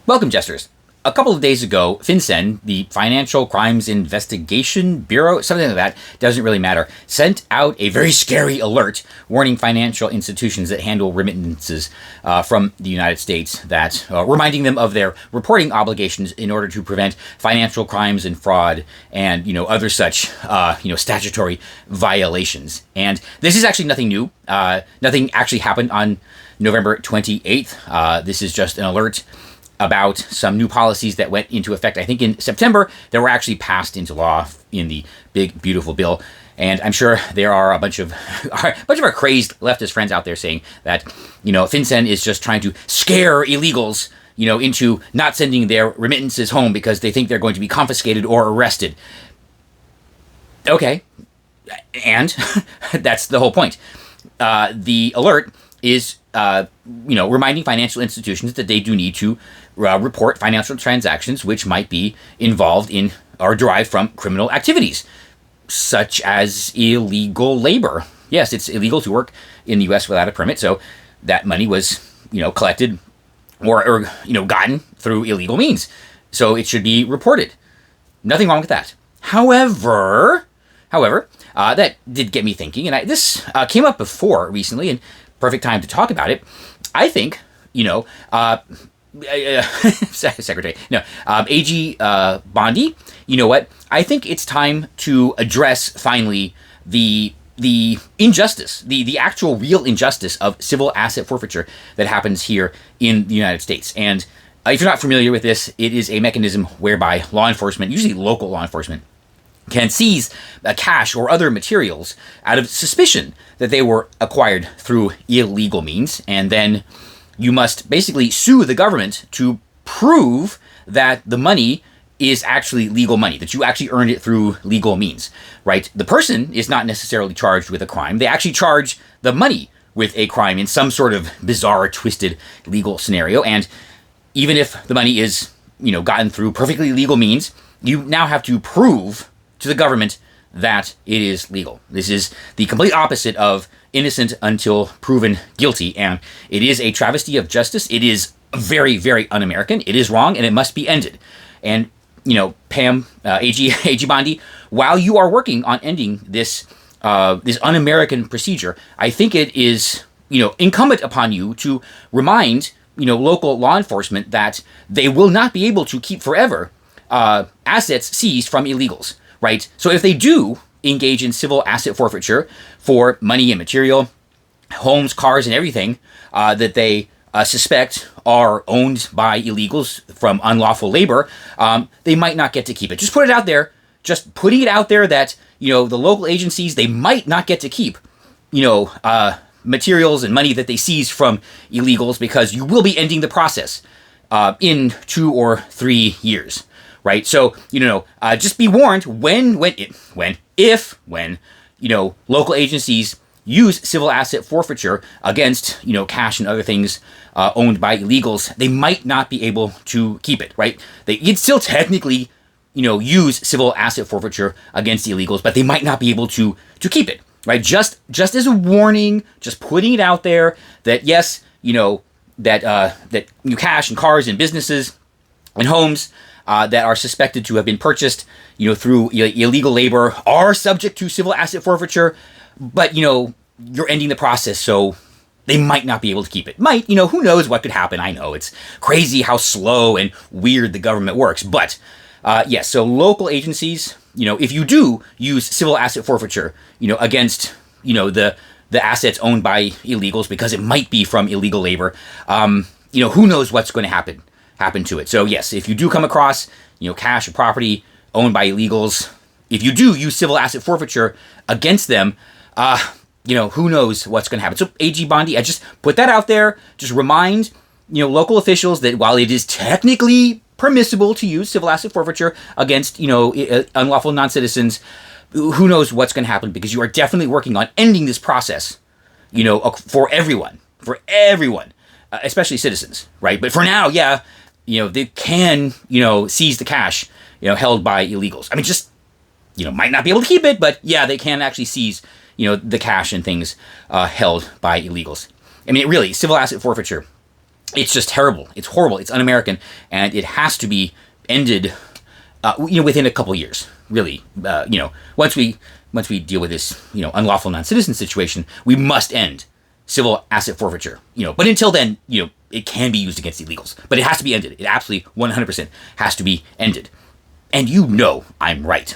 Welcome, Jesters. A couple of days ago, FinCEN, the Financial Crimes Investigation Bureau, something like that, doesn't really matter, sent out a very scary alert warning financial institutions that handle remittances from the United States, that reminding them of their reporting obligations in order to prevent financial crimes and fraud and other such statutory violations. And this is actually nothing new. Nothing actually happened on November 28th. This is just an alert about some new policies that went into effect, I think, in September, that were actually passed into law in the big, beautiful bill. And I'm sure there are a bunch of our crazed leftist friends out there saying that, FinCEN is just trying to scare illegals, into not sending their remittances home because they think they're going to be confiscated or arrested. Okay. And that's the whole point. The alert is reminding financial institutions that they do need to report financial transactions which might be involved in or derived from criminal activities, such as illegal labor. Yes, it's illegal to work in the U.S. without a permit, so that money was, collected or gotten through illegal means. So it should be reported. Nothing wrong with that. However, that did get me thinking, and this came up before recently, and perfect time to talk about it. I think, Secretary, AG Bondi, you know what? I think it's time to address finally the injustice, the actual real injustice of civil asset forfeiture that happens here in the United States. And if you're not familiar with this, it is a mechanism whereby law enforcement, usually local law enforcement, can seize cash or other materials out of suspicion that they were acquired through illegal means, and then you must basically sue the government to prove that the money is actually legal money, that you actually earned it through legal means, right? The person is not necessarily charged with a crime. They actually charge the money with a crime in some sort of bizarre, twisted legal scenario. And even if the money is, gotten through perfectly legal means, you now have to prove to the government that it is legal. This is the complete opposite of innocent until proven guilty, and it is a travesty of justice. It is very, very un-American. It is wrong, and it must be ended. And, Pam, AG Bondi, while you are working on ending this un-American procedure, I think it is, incumbent upon you to remind, local law enforcement that they will not be able to keep forever assets seized from illegals. Right? So if they do engage in civil asset forfeiture for money and material, homes, cars, and everything that they suspect are owned by illegals from unlawful labor, they might not get to keep it. Just put it out there. Just putting it out there that, the local agencies, they might not get to keep, materials and money that they seize from illegals, because you will be ending the process in 2 or 3 years. Right, so just be warned when local agencies use civil asset forfeiture against cash and other things owned by illegals, they might not be able to keep it. Right, you'd still technically use civil asset forfeiture against the illegals, but they might not be able to keep it. Right, just as a warning, just putting it out there that yes, that cash and cars and businesses and homes that are suspected to have been purchased, through illegal labor are subject to civil asset forfeiture, but, you're ending the process, so they might not be able to keep it. Might, who knows what could happen. I know it's crazy how slow and weird the government works, but, yes, so local agencies, if you do use civil asset forfeiture, against, the assets owned by illegals, because it might be from illegal labor, who knows what's going to happen to it. So yes, if you do come across, cash or property owned by illegals, if you do use civil asset forfeiture against them, who knows what's going to happen. So AG Bondi, I just put that out there. Just remind, local officials that while it is technically permissible to use civil asset forfeiture against, unlawful non-citizens, who knows what's going to happen, because you are definitely working on ending this process, for everyone, especially citizens, right? But for now, yeah, they can, seize the cash, held by illegals. I mean, just, might not be able to keep it, but yeah, they can actually seize, the cash and things held by illegals. I mean, really, civil asset forfeiture It's just terrible. It's horrible. It's un-American, and it has to be ended. Within a couple years, really. Once we deal with this, unlawful non-citizen situation, we must end civil asset forfeiture. But until then, it can be used against illegals, but it has to be ended. It absolutely 100% has to be ended. And I'm right.